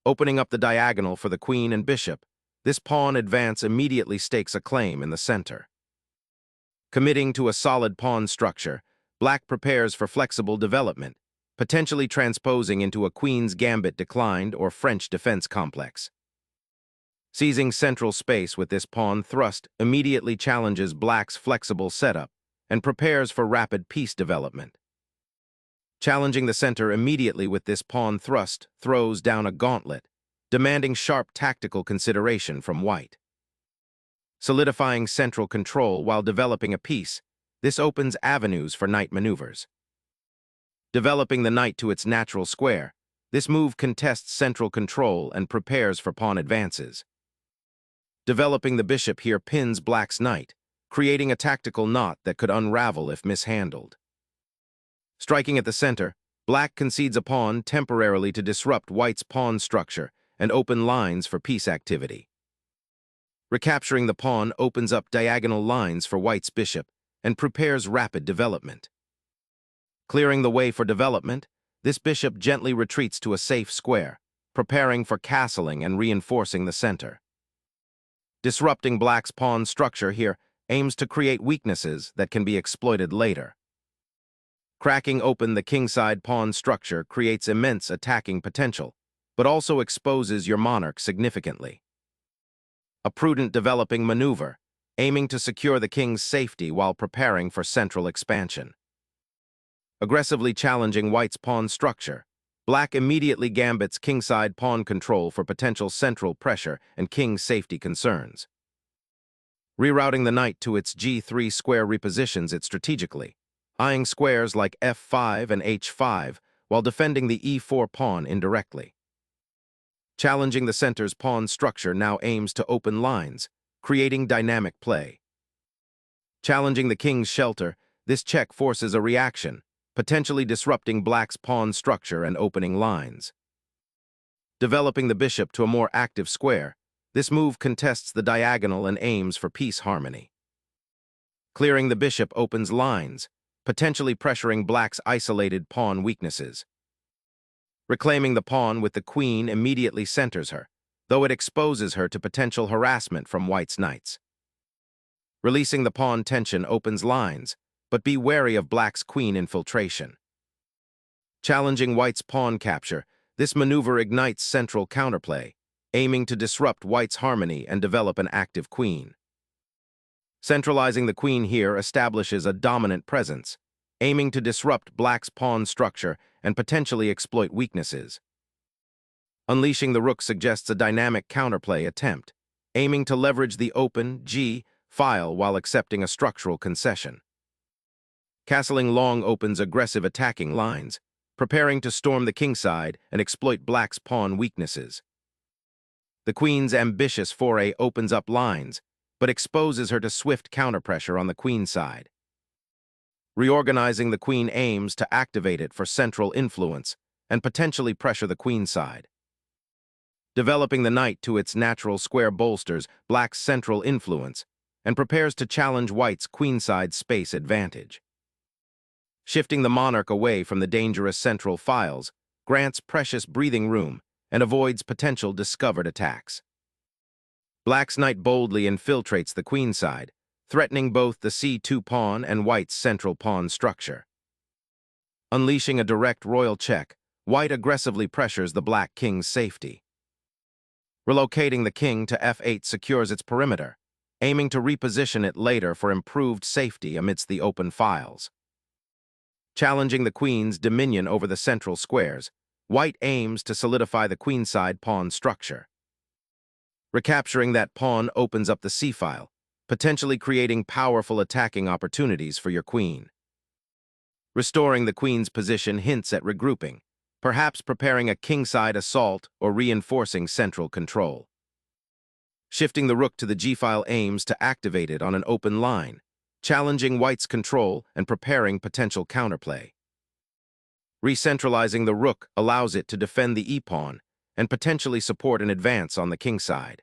Opening up the diagonal for the queen and bishop, this pawn advance immediately stakes a claim in the center. Committing to a solid pawn structure, black prepares for flexible development, potentially transposing into a queen's gambit declined or French defense complex. Seizing central space with this pawn thrust immediately challenges black's flexible setup and prepares for rapid piece development. Challenging the center immediately with this pawn thrust throws down a gauntlet, demanding sharp tactical consideration from white. Solidifying central control while developing a piece, this opens avenues for knight maneuvers. Developing the knight to its natural square, this move contests central control and prepares for pawn advances. Developing the bishop here pins black's knight, creating a tactical knot that could unravel if mishandled. Striking at the center, black concedes a pawn temporarily to disrupt white's pawn structure and open lines for piece activity. Recapturing the pawn opens up diagonal lines for white's bishop and prepares rapid development. Clearing the way for development, this bishop gently retreats to a safe square, preparing for castling and reinforcing the center. Disrupting black's pawn structure here aims to create weaknesses that can be exploited later. Cracking open the kingside pawn structure creates immense attacking potential, but also exposes your monarch significantly. A prudent developing maneuver, aiming to secure the king's safety while preparing for central expansion. Aggressively challenging white's pawn structure, black immediately gambits kingside pawn control for potential central pressure and king safety concerns. Rerouting the knight to its g3 square repositions it strategically, eyeing squares like f5 and h5 while defending the e4 pawn indirectly. Challenging the center's pawn structure now aims to open lines, creating dynamic play. Challenging the king's shelter, this check forces a reaction, potentially disrupting black's pawn structure and opening lines. Developing the bishop to a more active square, this move contests the diagonal and aims for piece harmony. Clearing the bishop opens lines, potentially pressuring black's isolated pawn weaknesses. Reclaiming the pawn with the queen immediately centers her, though it exposes her to potential harassment from white's knights. Releasing the pawn tension opens lines, but be wary of black's queen infiltration. Challenging white's pawn capture, this maneuver ignites central counterplay, aiming to disrupt white's harmony and develop an active queen. Centralizing the queen here establishes a dominant presence, aiming to disrupt black's pawn structure and potentially exploit weaknesses. Unleashing the rook suggests a dynamic counterplay attempt, aiming to leverage the open G file while accepting a structural concession. Castling long opens aggressive attacking lines, preparing to storm the kingside and exploit black's pawn weaknesses. The queen's ambitious foray opens up lines, but exposes her to swift counterpressure on the queen's side. Reorganizing the queen aims to activate it for central influence and potentially pressure the queen's side. Developing the knight to its natural square bolsters black's central influence and prepares to challenge white's queenside space advantage. Shifting the monarch away from the dangerous central files grants precious breathing room and avoids potential discovered attacks. Black's knight boldly infiltrates the queenside, threatening both the c2 pawn and white's central pawn structure. Unleashing a direct royal check, white aggressively pressures the black king's safety. Relocating the king to f8 secures its perimeter, aiming to reposition it later for improved safety amidst the open files. Challenging the queen's dominion over the central squares, white aims to solidify the queenside pawn structure. Recapturing that pawn opens up the c-file, potentially creating powerful attacking opportunities for your queen. Restoring the queen's position hints at regrouping, perhaps preparing a kingside assault or reinforcing central control. Shifting the rook to the g-file aims to activate it on an open line, challenging white's control and preparing potential counterplay. Recentralizing the rook allows it to defend the e-pawn and potentially support an advance on the kingside.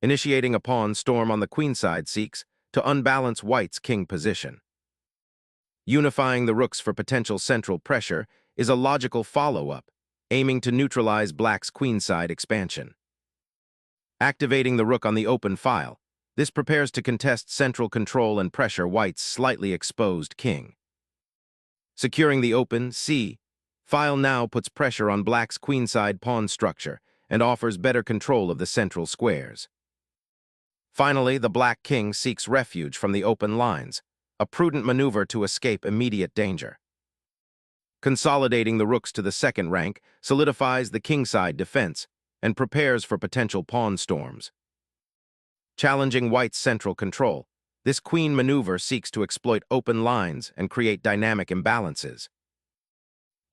Initiating a pawn storm on the queenside seeks to unbalance white's king position. Unifying the rooks for potential central pressure is a logical follow-up, aiming to neutralize black's queenside expansion. Activating the rook on the open file, this prepares to contest central control and pressure white's slightly exposed king. Securing the open c file now puts pressure on black's queenside pawn structure and offers better control of the central squares. Finally, the black king seeks refuge from the open lines, a prudent maneuver to escape immediate danger. Consolidating the rooks to the second rank solidifies the kingside defense and prepares for potential pawn storms. Challenging white's central control, this queen maneuver seeks to exploit open lines and create dynamic imbalances.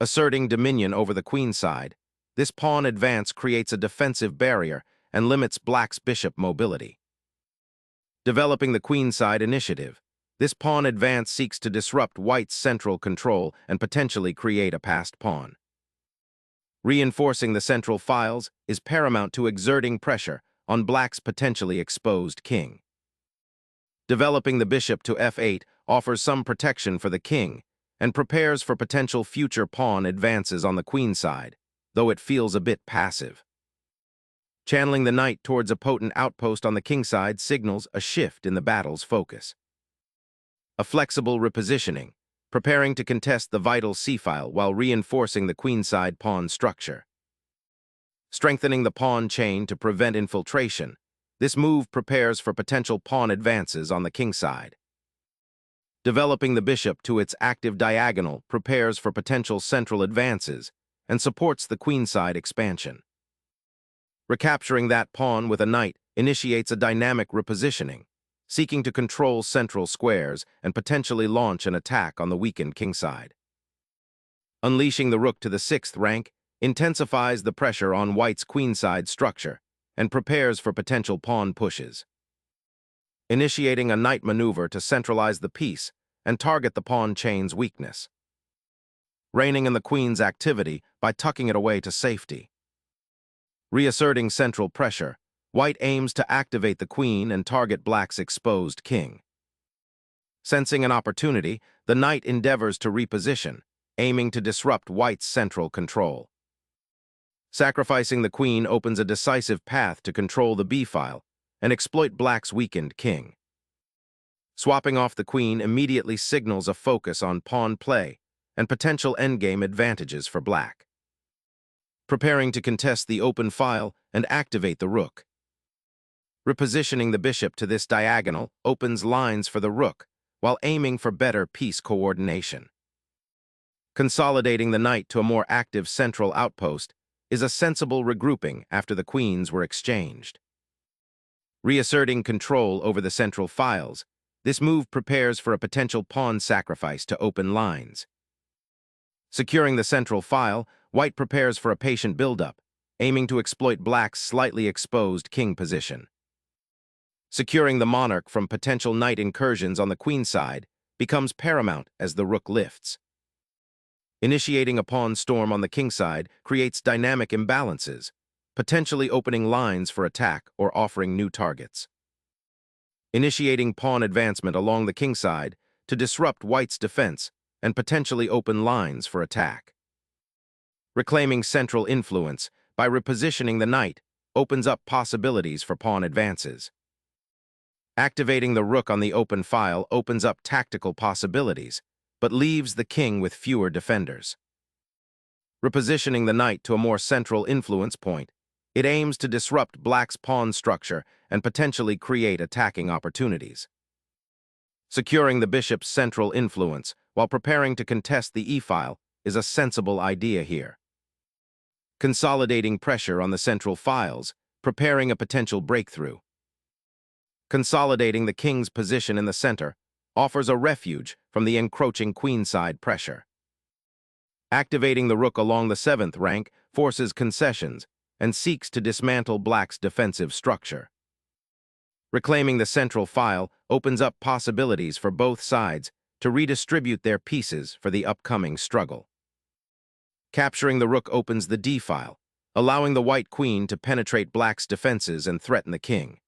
Asserting dominion over the queenside, this pawn advance creates a defensive barrier and limits black's bishop mobility. Developing the queenside initiative, this pawn advance seeks to disrupt white's central control and potentially create a passed pawn. Reinforcing the central files is paramount to exerting pressure on black's potentially exposed king. Developing the bishop to f8 offers some protection for the king and prepares for potential future pawn advances on the queenside, though it feels a bit passive. Channeling the knight towards a potent outpost on the kingside signals a shift in the battle's focus. A flexible repositioning, preparing to contest the vital c-file while reinforcing the queenside pawn structure. Strengthening the pawn chain to prevent infiltration, this move prepares for potential pawn advances on the kingside. Developing the bishop to its active diagonal prepares for potential central advances and supports the queenside expansion. Recapturing that pawn with a knight initiates a dynamic repositioning, seeking to control central squares and potentially launch an attack on the weakened kingside. Unleashing the rook to the sixth rank intensifies the pressure on white's queenside structure and prepares for potential pawn pushes. Initiating a knight maneuver to centralize the piece and target the pawn chain's weakness. Reining in the queen's activity by tucking it away to safety. Reasserting central pressure, white aims to activate the queen and target black's exposed king. Sensing an opportunity, the knight endeavors to reposition, aiming to disrupt white's central control. Sacrificing the queen opens a decisive path to control the b-file and exploit black's weakened king. Swapping off the queen immediately signals a focus on pawn play and potential endgame advantages for black. Preparing to contest the open file and activate the rook. Repositioning the bishop to this diagonal opens lines for the rook while aiming for better piece coordination. Consolidating the knight to a more active central outpost is a sensible regrouping after the queens were exchanged. Reasserting control over the central files, this move prepares for a potential pawn sacrifice to open lines. Securing the central file, white prepares for a patient buildup, aiming to exploit black's slightly exposed king position. Securing the monarch from potential knight incursions on the queenside becomes paramount as the rook lifts. Initiating a pawn storm on the kingside creates dynamic imbalances, potentially opening lines for attack or offering new targets. Initiating pawn advancement along the kingside to disrupt white's defense and potentially open lines for attack. Reclaiming central influence by repositioning the knight opens up possibilities for pawn advances. Activating the rook on the open file opens up tactical possibilities, but leaves the king with fewer defenders. Repositioning the knight to a more central influence point, it aims to disrupt black's pawn structure and potentially create attacking opportunities. Securing the bishop's central influence while preparing to contest the e-file is a sensible idea here. Consolidating pressure on the central files, preparing a potential breakthrough. Consolidating the king's position in the center offers a refuge from the encroaching queenside pressure. Activating the rook along the seventh rank forces concessions and seeks to dismantle black's defensive structure. Reclaiming the central file opens up possibilities for both sides to redistribute their pieces for the upcoming struggle. Capturing the rook opens the d-file, allowing the white queen to penetrate black's defenses and threaten the king.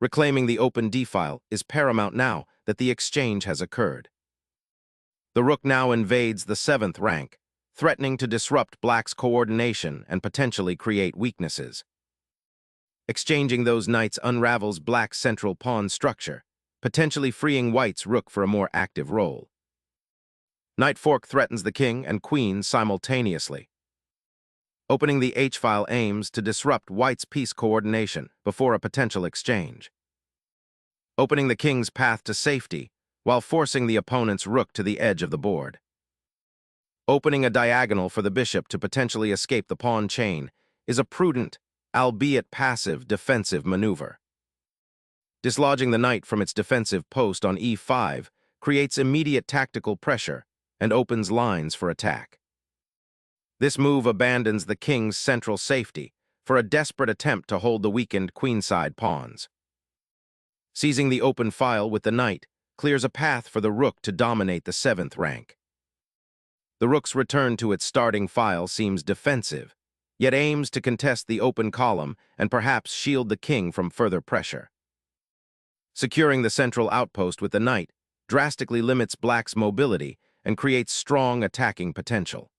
Reclaiming the open d-file is paramount now that the exchange has occurred. The rook now invades the seventh rank, threatening to disrupt black's coordination and potentially create weaknesses. Exchanging those knights unravels black's central pawn structure, potentially freeing white's rook for a more active role. Knight fork threatens the king and queen simultaneously. Opening the h-file aims to disrupt white's piece coordination before a potential exchange. Opening the king's path to safety while forcing the opponent's rook to the edge of the board. Opening a diagonal for the bishop to potentially escape the pawn chain is a prudent, albeit passive, defensive maneuver. Dislodging the knight from its defensive post on e5 creates immediate tactical pressure and opens lines for attack. This move abandons the king's central safety for a desperate attempt to hold the weakened queenside pawns. Seizing the open file with the knight clears a path for the rook to dominate the 7th rank. The rook's return to its starting file seems defensive, yet aims to contest the open column and perhaps shield the king from further pressure. Securing the central outpost with the knight drastically limits black's mobility and creates strong attacking potential.